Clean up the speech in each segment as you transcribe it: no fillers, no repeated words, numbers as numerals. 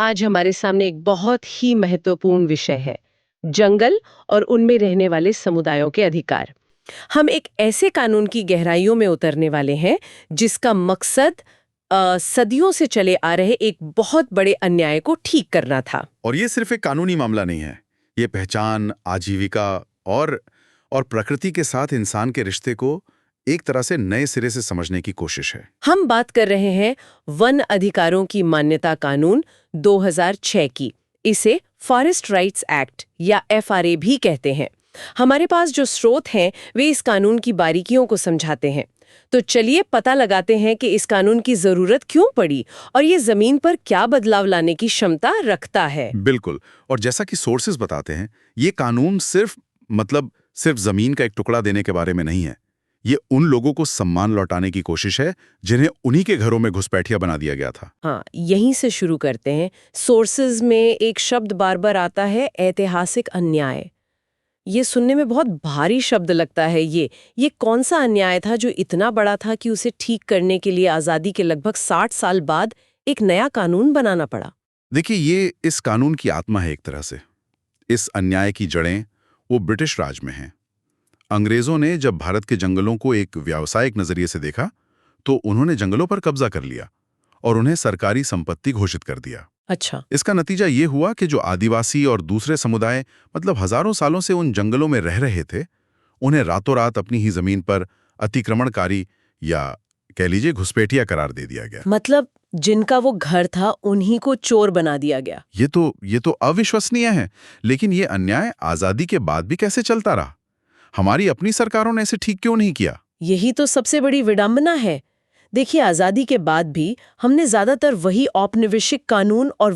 आज हमारे सामने एक बहुत ही महत्वपूर्ण विषय है, जंगल और उनमें रहने वाले समुदायों के अधिकार। हम एक ऐसे कानून की गहराइयों में उतरने वाले हैं जिसका मकसद सदियों से चले आ रहे एक बहुत बड़े अन्याय को ठीक करना था। और ये सिर्फ एक कानूनी मामला नहीं है। ये पहचान, आजीविका और प्रकृति के साथ इंसान के रिश्ते को एक तरह से नए सिरे से समझने की कोशिश है। हम बात कर रहे हैं वन अधिकारों की मान्यता कानून 2006 की। इसे फॉरेस्ट राइट्स एक्ट या एफआरए भी कहते हैं। हमारे पास जो स्रोत हैं वे इस कानून की बारीकियों को समझाते हैं। तो चलिए पता लगाते हैं कि इस कानून की जरूरत क्यों पड़ी और ये जमीन पर क्या बदलाव लाने की क्षमता रखता है। बिल्कुल। और जैसा कि सोर्सेज बताते हैं, ये कानून सिर्फ जमीन का एक टुकड़ा देने के बारे में नहीं है। ये उन लोगों को सम्मान लौटाने की कोशिश है जिन्हें उन्हीं के घरों में घुसपैठिया बना दिया गया था। हाँ, यहीं से शुरू करते हैं। सोर्सेज में एक शब्द बार बार आता है, ऐतिहासिक अन्याय। ये सुनने में बहुत भारी शब्द लगता है। ये कौन सा अन्याय था जो इतना बड़ा था कि उसे ठीक करने के लिए आजादी के लगभग 60 साल बाद एक नया कानून बनाना पड़ा? देखिए, ये इस कानून की आत्मा है एक तरह से। इस अन्याय की जड़ें वो ब्रिटिश राज में हैं। अंग्रेजों ने जब भारत के जंगलों को एक व्यावसायिक नजरिए से देखा, तो उन्होंने जंगलों पर कब्जा कर लिया और उन्हें सरकारी संपत्ति घोषित कर दिया। अच्छा। इसका नतीजा ये हुआ कि जो आदिवासी और दूसरे समुदाय हजारों सालों से उन जंगलों में रह रहे थे, उन्हें रातों रात अपनी ही जमीन पर अतिक्रमणकारी या कह लीजिए घुसपैठिया करार दे दिया गया। मतलब जिनका वो घर था उन्हीं को चोर बना दिया गया। ये तो अविश्वसनीय है। लेकिन ये अन्याय आजादी के बाद भी कैसे चलता रहा? हमारी अपनी सरकारों ने इसे ठीक क्यों नहीं किया? यही तो सबसे बड़ी विडंबना है। देखिए, आजादी के बाद भी हमने ज्यादातर वही औपनिवेशिक कानून और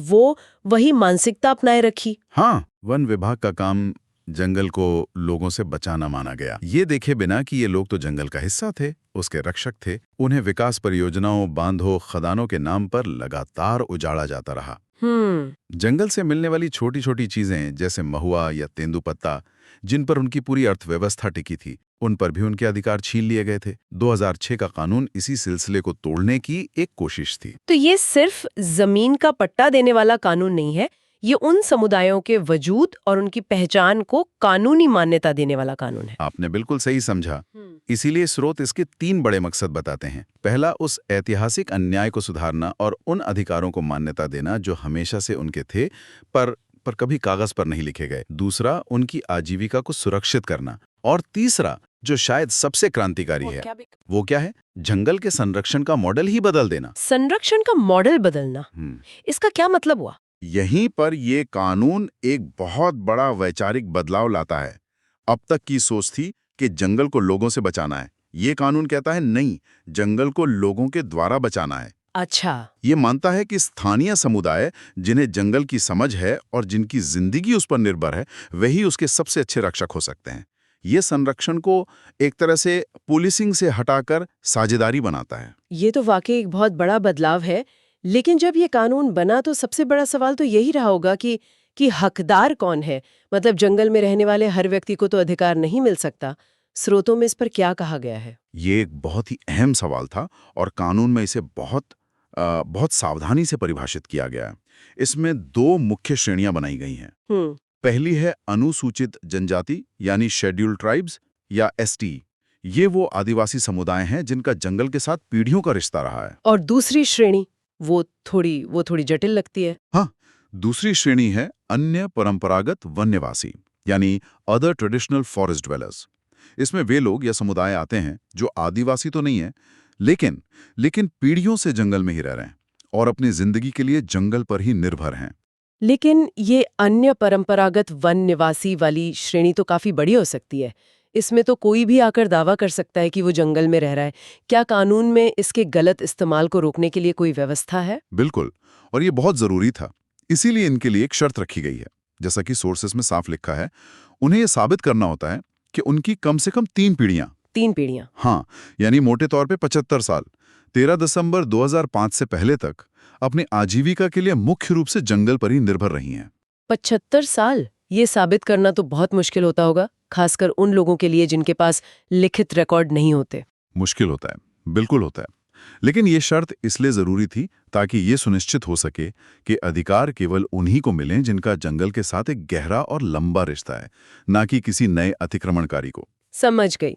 वही मानसिकता अपनाए रखी। हाँ, वन विभाग का काम जंगल को लोगों से बचाना माना गया, ये देखे बिना कि ये लोग तो जंगल का हिस्सा थे, उसके रक्षक थे। उन्हें विकास परियोजनाओं, बांधों, खदानों के नाम पर लगातार उजाड़ा जाता रहा। जंगल से मिलने वाली छोटी छोटी चीजें जैसे महुआ या तेंदुपत्ता, जिन पर उनकी पूरी अर्थव्यवस्था टिकी थी, उन पर भी उनके अधिकार छीन लिए गए थे। 2006 का कानून इसी सिलसिले को तोड़ने की एक कोशिश थी। तो ये सिर्फ जमीन का पट्टा देने वाला कानून नहीं है, ये उन समुदायों के वजूद और उनकी पहचान को कानूनी मान्यता देने वाला कानून है। आपने बिल्कुल सही समझा। इसीलिए स्रोत इसके 3 बड़े मकसद बताते हैं। पहला, उस ऐतिहासिक अन्याय को सुधारना और उन अधिकारों को मान्यता देना जो हमेशा से उनके थे पर कभी कागज पर नहीं लिखे गए। दूसरा, उनकी आजीविका को सुरक्षित करना। और तीसरा, जो शायद सबसे क्रांतिकारी है, वो क्या है? जंगल के संरक्षण का मॉडल ही बदल देना। संरक्षण का मॉडल बदलना, इसका क्या मतलब हुआ? यहीं पर ये कानून एक बहुत बड़ा वैचारिक बदलाव लाता है। अब तक की सोच थी कि जंगल को लोगों से बचाना है। ये कानून कहता है नहीं, जंगल को लोगों के द्वारा बचाना है। अच्छा। ये मानता है कि स्थानीय समुदाय जिन्हें जंगल की समझ है और जिनकी जिंदगी उस पर निर्भर है, वही उसके सबसे अच्छे रक्षक हो सकते हैं। ये संरक्षण को एक तरह से पुलिसिंग से हटाकर साझेदारी बनाता है। ये तो वाकई एक बहुत बड़ा बदलाव है। लेकिन जब ये कानून बना तो सबसे बड़ा सवाल तो यही रहा होगा कि हकदार कौन है? मतलब जंगल में रहने वाले हर व्यक्ति को तो अधिकार नहीं मिल सकता। स्रोतों में इस पर क्या कहा गया है? ये एक बहुत ही अहम सवाल था और कानून में इसे बहुत सावधानी से परिभाषित किया गया है। इसमें 2 मुख्य श्रेणियां बनाई गई हैं। पहली है अनुसूचित जनजाति यानी शेड्यूल्ड ट्राइब्स या एसटी। ये वो आदिवासी समुदाय हैं जिनका जंगल के साथ पीढ़ियों का रिश्ता रहा है। और दूसरी श्रेणी वो थोड़ी जटिल लगती है। हाँ, दूसरी श्रेणी है अन्य परंपरागत वन्यवासी यानी अदर ट्रेडिशनल फॉरेस्ट ड्वेलर्स। इसमें वे लोग या समुदाय आते हैं जो आदिवासी तो नहीं है, लेकिन पीढ़ियों से जंगल में ही रह रहे हैं और अपनी जिंदगी के लिए जंगल पर ही निर्भर हैं। लेकिन ये अन्य परंपरागत वन निवासी वाली श्रेणी तो काफी बड़ी हो सकती है। इसमें तो कोई भी आकर दावा कर सकता है कि वो जंगल में रह रहा है। क्या कानून में इसके गलत इस्तेमाल को रोकने के लिए कोई व्यवस्था है? बिल्कुल, और ये बहुत जरूरी था। इसीलिए इनके लिए एक शर्त रखी गई है। जैसा कि सोर्सेस में साफ लिखा है, उन्हें यह साबित करना होता है कि उनकी कम से कम 3 पीढ़ियां। 3 पीढ़ियां? हाँ, यानी मोटे तौर पे 75 साल 13 दिसंबर 2005 से पहले तक अपनी आजीविका के लिए मुख्य रूप से जंगल पर ही निर्भर रही हैं। 75 साल? ये साबित करना तो बहुत मुश्किल होता होगा, खासकर उन लोगों के लिए जिनके पास लिखित रिकॉर्ड नहीं होते। मुश्किल होता है, बिल्कुल होता है। लेकिन ये शर्त इसलिए जरूरी थी ताकि ये सुनिश्चित हो सके कि अधिकार केवल उन्हीं को मिलें जिनका जंगल के साथ एक गहरा और लंबा रिश्ता है, ना कि किसी नए अतिक्रमणकारी को। समझ गई।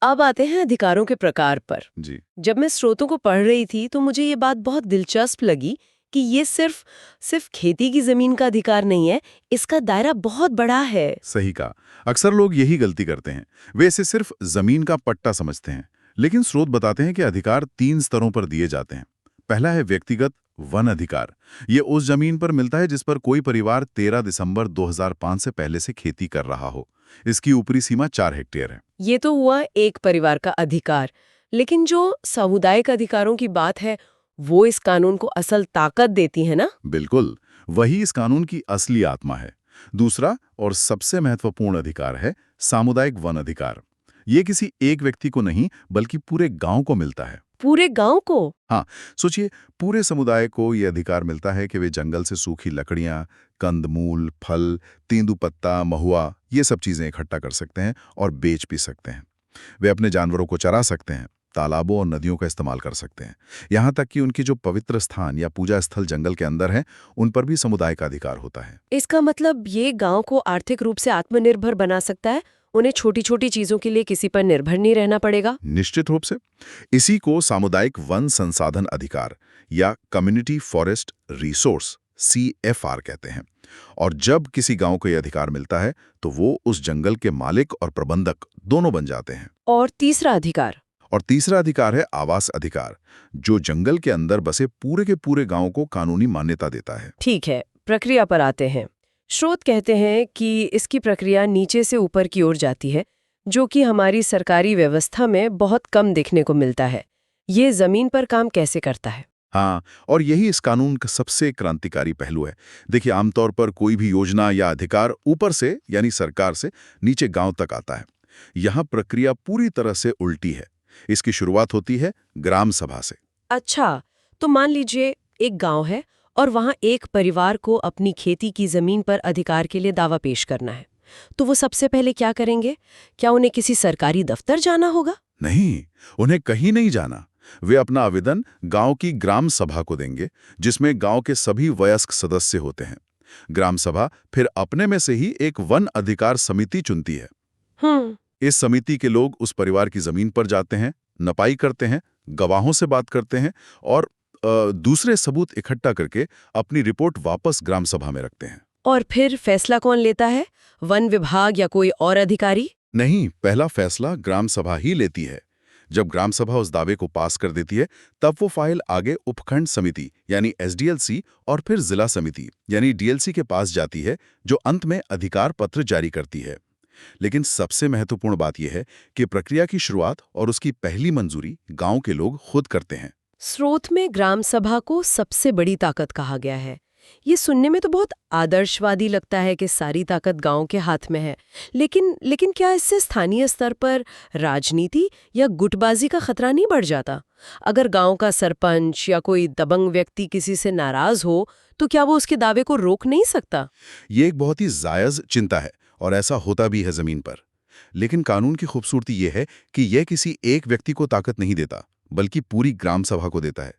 अब आते हैं अधिकारों के प्रकार पर। जी, जब मैं स्रोतों को पढ़ रही थी तो मुझे ये बात बहुत दिलचस्प लगी कि ये सिर्फ खेती की जमीन का अधिकार नहीं है, इसका दायरा बहुत बड़ा है। सही कहा। अक्सर लोग यही गलती करते हैं, वे इसे सिर्फ जमीन का पट्टा समझते हैं। लेकिन स्रोत बताते हैं कि अधिकार 3 स्तरों पर दिए जाते हैं। पहला है व्यक्तिगत वन अधिकार। ये उस जमीन पर मिलता है जिस पर कोई परिवार 13 दिसंबर 2005 से पहले से खेती कर रहा हो। इसकी ऊपरी सीमा 4 हेक्टेयर है। ये तो हुआ एक परिवार का अधिकार, लेकिन जो सामुदायिक अधिकारों की बात है वो इस कानून को असल ताकत देती है ना? बिल्कुल, वही इस कानून की असली आत्मा है। दूसरा और सबसे महत्वपूर्ण अधिकार है सामुदायिक वन अधिकार। ये किसी एक व्यक्ति को नहीं बल्कि पूरे गांव को मिलता है। पूरे गांव को? हाँ, सोचिए, पूरे समुदाय को ये अधिकार मिलता है कि वे जंगल से सूखी लकड़ियां, कंदमूल, फल, तेंदुपत्ता, महुआ, ये सब चीजें इकट्ठा कर सकते हैं और बेच भी सकते हैं। वे अपने जानवरों को चरा सकते हैं, तालाबों और नदियों का इस्तेमाल कर सकते हैं। यहाँ तक कि उनकी जो पवित्र स्थान या पूजा स्थल जंगल के अंदर हैं, उन पर भी समुदाय का अधिकार होता है। इसका मतलब ये गांव को आर्थिक रूप से आत्मनिर्भर बना सकता है, उन्हें छोटी छोटी चीजों के लिए किसी पर निर्भर नहीं रहना पड़ेगा। निश्चित रूप से। इसी को सामुदायिक वन संसाधन अधिकार या कम्युनिटी फॉरेस्ट रिसोर्स CFR कहते हैं। और जब किसी गांव को यह अधिकार मिलता है तो वो उस जंगल के मालिक और प्रबंधक दोनों बन जाते हैं। और तीसरा अधिकार है आवास अधिकार, जो जंगल के अंदर बसे पूरे के पूरे गांव को कानूनी मान्यता देता है। ठीक है, प्रक्रिया पर आते हैं। स्रोत कहते हैं कि इसकी प्रक्रिया नीचे से ऊपर की ओर जाती है, जो कि हमारी सरकारी व्यवस्था में बहुत कम देखने को मिलता है। ये जमीन पर काम कैसे करता है? हाँ, और यही इस कानून का सबसे क्रांतिकारी पहलू है। देखिए, आमतौर पर कोई भी योजना या अधिकार ऊपर से यानी सरकार से नीचे गांव तक आता है। यहाँ प्रक्रिया पूरी तरह से उल्टी है। इसकी शुरुआत होती है ग्राम सभा से। अच्छा, तो मान लीजिए एक गांव है और वहां एक परिवार को अपनी खेती की जमीन पर अधिकार के लिए दावा पेश करना है, तो वो सबसे पहले क्या करेंगे? क्या उन्हें किसी सरकारी दफ्तर जाना होगा? नहीं, उन्हें कहीं नहीं जाना। वे अपना आवेदन गांव की ग्राम सभा को देंगे, जिसमें गांव के सभी वयस्क सदस्य होते हैं। ग्राम सभा फिर अपने में से ही एक वन अधिकार समिति चुनती है। इस समिति के लोग उस परिवार की जमीन पर जाते हैं, नपाई करते हैं, गवाहों से बात करते हैं और दूसरे सबूत इकट्ठा करके अपनी रिपोर्ट वापस ग्राम सभा में रखते हैं। और फिर फैसला कौन लेता है? वन विभाग या कोई और अधिकारी? नहीं, पहला फैसला ग्राम सभा ही लेती है। जब ग्राम सभा उस दावे को पास कर देती है, तब वो फाइल आगे उपखंड समिति यानी SDLC और फिर जिला समिति यानी DLC के पास जाती है, जो अंत में अधिकार पत्र जारी करती है। लेकिन सबसे महत्वपूर्ण बात यह है कि प्रक्रिया की शुरुआत और उसकी पहली मंजूरी गांव के लोग खुद करते हैं। स्रोत में ग्राम सभा को सबसे बड़ी ताकत कहा गया है। ये सुनने में तो बहुत आदर्शवादी लगता है कि सारी ताकत गांव के हाथ में है, लेकिन क्या इससे स्थानीय स्तर पर राजनीति या गुटबाजी का खतरा नहीं बढ़ जाता? अगर गांव का सरपंच या कोई दबंग व्यक्ति किसी से नाराज हो तो क्या वो उसके दावे को रोक नहीं सकता? ये एक बहुत ही जायज चिंता है और ऐसा होता भी है जमीन पर। लेकिन कानून की खूबसूरती यह है कि यह किसी एक व्यक्ति को ताकत नहीं देता, बल्कि पूरी ग्राम सभा को देता है।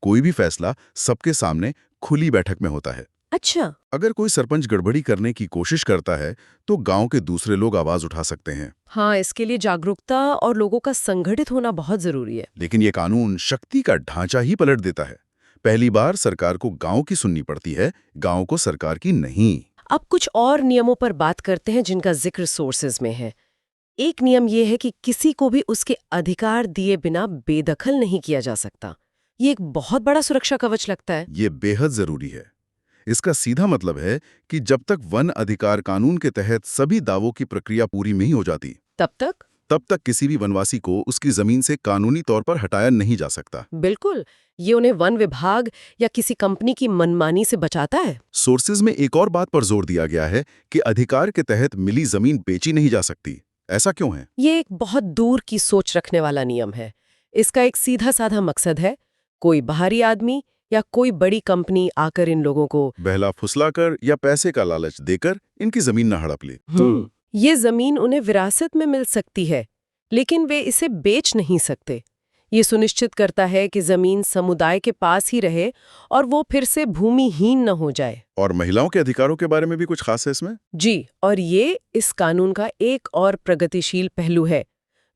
कोई भी फैसला सबके सामने खुली बैठक में होता है। अच्छा, अगर कोई सरपंच गड़बड़ी करने की कोशिश करता है तो गांव के दूसरे लोग आवाज उठा सकते हैं। हाँ, इसके लिए जागरूकता और लोगों का संगठित होना बहुत जरूरी है। लेकिन ये कानून शक्ति का ढांचा ही पलट देता है। पहली बार सरकार को गांव की सुननी पड़ती है, गांव को सरकार की नहीं। अब कुछ और नियमों पर बात करते हैं जिनका जिक्र सोर्सेज में है। एक नियम यह है कि किसी को भी उसके अधिकार दिए बिना बेदखल नहीं किया जा सकता। ये एक बहुत बड़ा सुरक्षा कवच लगता है। ये बेहद जरूरी है। इसका सीधा मतलब है कि जब तक वन अधिकार कानून के तहत सभी दावों की प्रक्रिया पूरी नहीं हो जाती, तब तक किसी भी वनवासी को उसकी जमीन से कानूनी तौर पर हटाया नहीं जा सकता। बिल्कुल, ये उन्हें वन विभाग या किसी कंपनी की मनमानी से बचाता है। सोर्सेज में एक और बात पर जोर दिया गया है कि अधिकार के तहत मिली जमीन बेची नहीं जा सकती। ऐसा क्यों है? ये एक बहुत दूर की सोच रखने वाला नियम है। इसका एक सीधा साधा मकसद है, कोई बाहरी आदमी या कोई बड़ी कंपनी आकर इन लोगों को बहला फुसलाकर या पैसे का लालच देकर इनकी जमीन न हड़प ले। ये जमीन उन्हें विरासत में मिल सकती है, लेकिन वे इसे बेच नहीं सकते। ये सुनिश्चित करता है कि जमीन समुदाय के पास ही रहे और वो फिर से भूमिहीन न हो जाए। और महिलाओं के अधिकारों के बारे में भी कुछ खास है इसमें? जी, और ये इस कानून का एक और प्रगतिशील पहलू है।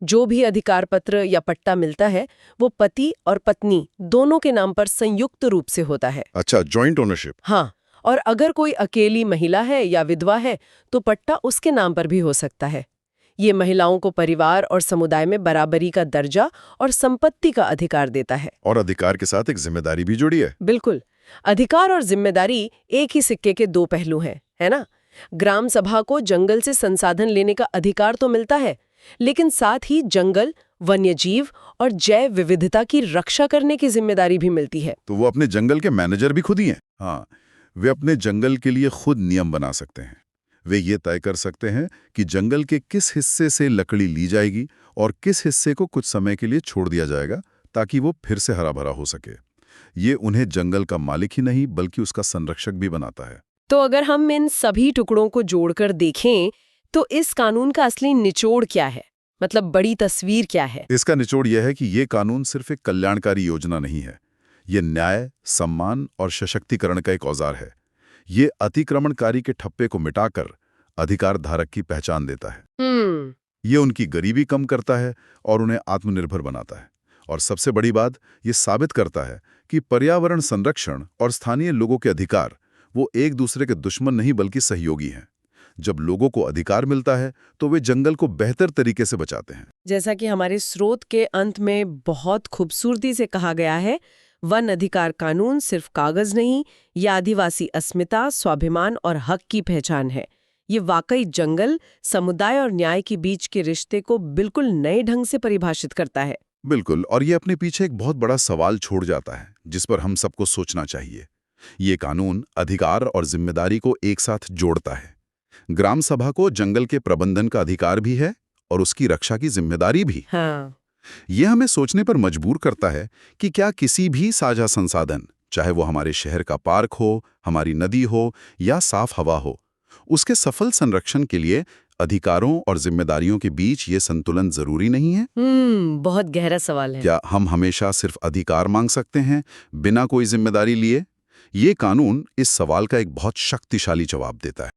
जो भी अधिकार पत्र या पट्टा मिलता है वो पति और पत्नी दोनों के नाम पर संयुक्त रूप से होता है। अच्छा, जॉइंट ओनरशिप। हाँ, और अगर कोई अकेली महिला है या विधवा है तो पट्टा उसके नाम पर भी हो सकता है। ये महिलाओं को परिवार और समुदाय में बराबरी का दर्जा और संपत्ति का अधिकार देता है। और अधिकार के साथ एक जिम्मेदारी भी जुड़ी है। बिल्कुल, अधिकार और जिम्मेदारी एक ही सिक्के के दो पहलू हैं, है ना? ग्राम सभा को जंगल से संसाधन लेने का अधिकार तो मिलता है, लेकिन साथ ही जंगल, वन्यजीव और जैव विविधता की रक्षा करने की जिम्मेदारी भी मिलती है। तो वो अपने जंगल के मैनेजर भी खुद ही हैं। हाँ, वे अपने जंगल के लिए खुद नियम बना सकते हैं। वे ये तय कर सकते हैं कि जंगल के किस हिस्से से लकड़ी ली जाएगी और किस हिस्से को कुछ समय के लिए छोड़ दिया जाएगा ताकि वो फिर से हरा भरा हो सके। ये उन्हें जंगल का मालिक ही नहीं बल्कि उसका संरक्षक भी बनाता है। तो अगर हम इन सभी टुकड़ों को जोड़कर देखें तो इस कानून का असली निचोड़ क्या है? मतलब बड़ी तस्वीर क्या है? इसका निचोड़ यह है कि ये कानून सिर्फ एक कल्याणकारी योजना नहीं है। ये न्याय, सम्मान और सशक्तिकरण का एक औजार है। ये अतिक्रमणकारी के ठप्पे को मिटाकर अधिकार धारक की पहचान देता है। ये उनकी गरीबी कम करता है और उन्हें आत्मनिर्भर बनाता है। और सबसे बड़ी बात, ये साबित करता है कि पर्यावरण संरक्षण और स्थानीय लोगों के अधिकार वो एक दूसरे के दुश्मन नहीं बल्कि सहयोगी हैं। जब लोगों को अधिकार मिलता है तो वे जंगल को बेहतर तरीके से बचाते हैं। जैसा कि हमारे स्रोत के अंत में बहुत खूबसूरती से कहा गया है, वन अधिकार कानून सिर्फ कागज नहीं, ये आदिवासी अस्मिता, स्वाभिमान और हक की पहचान है। ये वाकई जंगल, समुदाय और न्याय के बीच के रिश्ते को बिल्कुल नए ढंग से परिभाषित करता है। बिल्कुल, और ये अपने पीछे एक बहुत बड़ा सवाल छोड़ जाता है जिस पर हम सबको सोचना चाहिए। ये कानून अधिकार और जिम्मेदारी को एक साथ जोड़ता है। ग्राम सभा को जंगल के प्रबंधन का अधिकार भी है और उसकी रक्षा की जिम्मेदारी भी। हाँ। ये हमें सोचने पर मजबूर करता है कि क्या किसी भी साझा संसाधन, चाहे वो हमारे शहर का पार्क हो, हमारी नदी हो या साफ हवा हो, उसके सफल संरक्षण के लिए अधिकारों और जिम्मेदारियों के बीच ये संतुलन जरूरी नहीं है? बहुत गहरा सवाल है। क्या हम हमेशा सिर्फ अधिकार मांग सकते हैं बिना कोई जिम्मेदारी लिए? ये कानून इस सवाल का एक बहुत शक्तिशाली जवाब देता है।